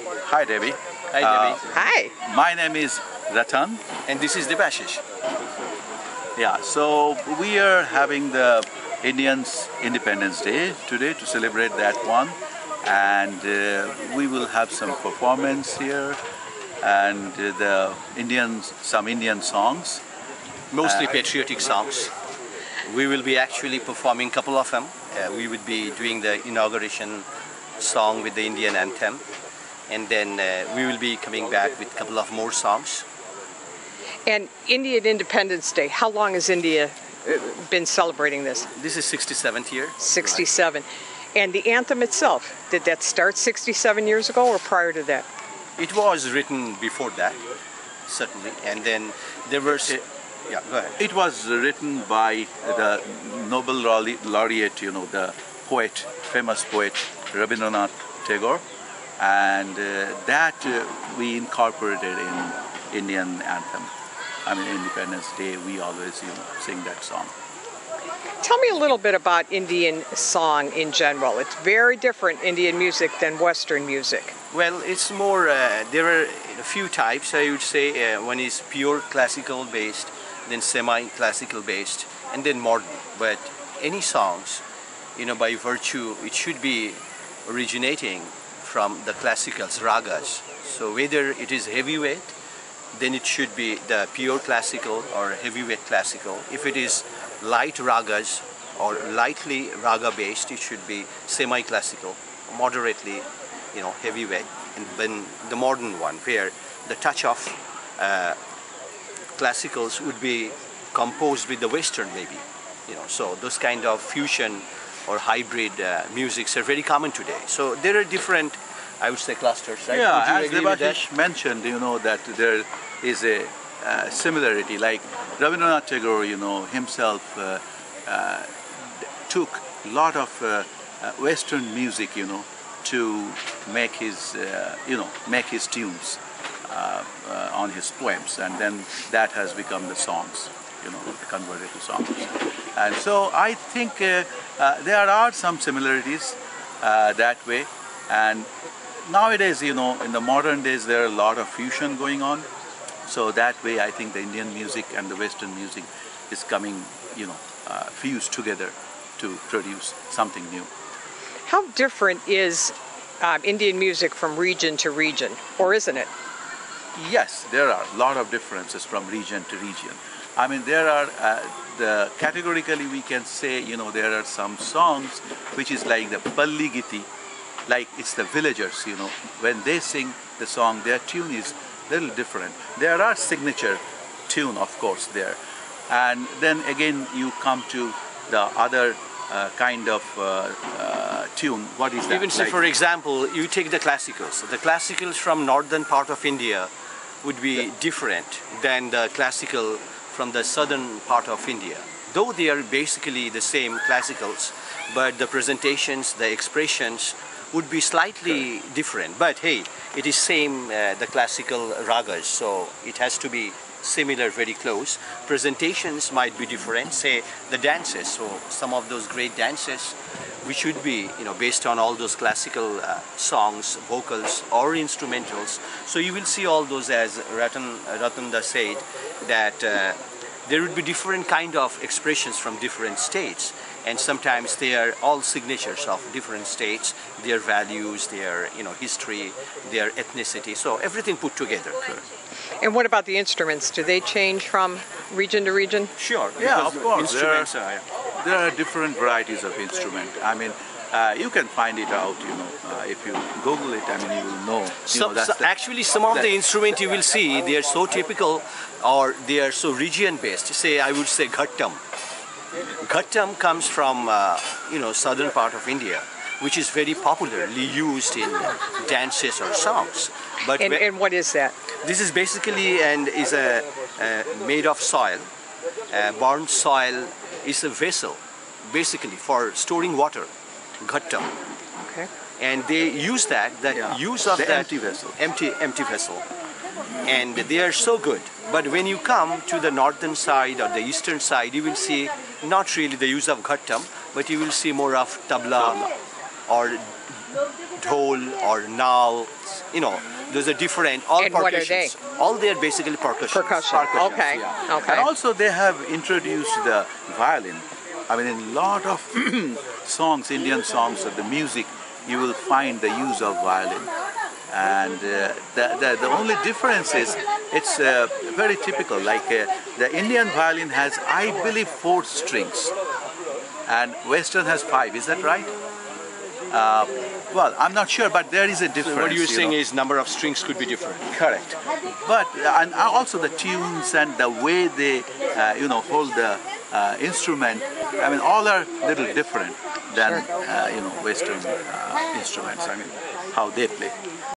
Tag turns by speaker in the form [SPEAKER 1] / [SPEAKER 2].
[SPEAKER 1] Hi, Debbie.
[SPEAKER 2] Hi, Debbie.
[SPEAKER 3] Hi.
[SPEAKER 1] My name is Ratan.
[SPEAKER 2] And this is Debashish.
[SPEAKER 1] Yeah, so we are having the Indians Independence Day today to celebrate that one, and we will have some performance here and some Indian songs.
[SPEAKER 2] Mostly patriotic songs. We will be actually performing a couple of them. We would be doing the inauguration song with the Indian anthem, and then we will be coming back with a couple of more songs.
[SPEAKER 3] And Indian Independence Day, how long has India been celebrating this?
[SPEAKER 2] This is 67th year.
[SPEAKER 3] 67. And the anthem itself, did that start 67 years ago or prior to that?
[SPEAKER 2] It was written before that, certainly, and then there was... Yeah, go ahead.
[SPEAKER 1] It was written by the Nobel laureate, the poet, famous poet Rabindranath Tagore, and that we incorporated in Indian anthem. I mean, Independence Day, we always sing that song.
[SPEAKER 3] Tell me a little bit about Indian song in general. It's very different Indian music than Western music.
[SPEAKER 2] Well, it's more, there are a few types, I would say. One is pure classical based, then semi-classical based, and then modern. But any songs, by virtue, it should be originating from the classicals, ragas. So whether it is heavyweight, then it should be the pure classical or heavyweight classical. If it is light ragas or lightly raga based, it should be semi-classical, moderately, heavyweight. And then the modern one, where the touch of classicals would be composed with the Western, maybe. So those kind of fusion or hybrid musics are very common today. So there are different, I would say, clusters, right?
[SPEAKER 1] Yeah, as Debashish mentioned, that there is a similarity. Like Rabindranath Tagore, himself took a lot of Western music, to make his, make his tunes on his poems, and then that has become the songs, converted to songs. And so I think there are some similarities that way. And nowadays, in the modern days, there are a lot of fusion going on. So that way, I think the Indian music and the Western music is coming, fused together to produce something new.
[SPEAKER 3] How different is Indian music from region to region, or isn't it?
[SPEAKER 1] Yes, there are a lot of differences from region to region. I mean, there are, categorically we can say, there are some songs which is like the Palli Giti, like it's the villagers, when they sing the song, their tune is a little different. There are signature tune, of course, there. And then again, you come to the other kind of tune. What is that?
[SPEAKER 2] Even say, for example, you take the classicals. The classicals from northern part of India would be different than the classical from the southern part of India. Though they are basically the same classicals, but the presentations, the expressions would be slightly different. But hey, it is same, the classical ragas, so it has to be similar, very close. Presentations might be different, say the dances. So some of those great dances, which should be, based on all those classical songs, vocals or instrumentals. So you will see all those, as Ratanda said, that there would be different kind of expressions from different states. And sometimes they are all signatures of different states, their values, their history, their ethnicity. So everything put together.
[SPEAKER 3] And what about the instruments? Do they change from region to region?
[SPEAKER 2] Sure.
[SPEAKER 1] Yeah, of course.
[SPEAKER 2] Instruments
[SPEAKER 1] There are different varieties of instrument. I mean, you can find it out, if you Google it, I mean, you will know.
[SPEAKER 2] Actually, some of the instruments you will see, they are so typical or they are so region-based. Say, I would say Ghattam. Ghattam comes from, southern part of India, which is very popularly used in dances or songs. But
[SPEAKER 3] and what is that?
[SPEAKER 2] This is basically is made of soil. Burnt soil is a vessel, basically, for storing water. Ghattam.
[SPEAKER 3] Okay.
[SPEAKER 2] And they use use of that
[SPEAKER 1] empty vessel.
[SPEAKER 2] Empty vessel. And they are so good. But when you come to the northern side or the eastern side, you will see not really the use of Ghattam, but you will see more of tabla or dhol or naal those are different. All
[SPEAKER 3] And what are
[SPEAKER 2] percussions. All they are basically percussion.
[SPEAKER 3] Percussion. Okay.
[SPEAKER 1] Yeah.
[SPEAKER 3] Okay.
[SPEAKER 1] And also they have introduced the violin. I mean, in a lot of songs, Indian songs, of the music, you will find the use of violin. And the only difference is it's very typical. Like the Indian violin has, I believe, 4 strings, and Western has 5. Is that right? Well, I'm not sure, but there is a difference.
[SPEAKER 2] So what you're saying
[SPEAKER 1] know.
[SPEAKER 2] is number of strings could be different.
[SPEAKER 1] Correct. But and also the tunes and the way they hold the instrument. I mean, all are a little different than Western instruments. I mean, how they play.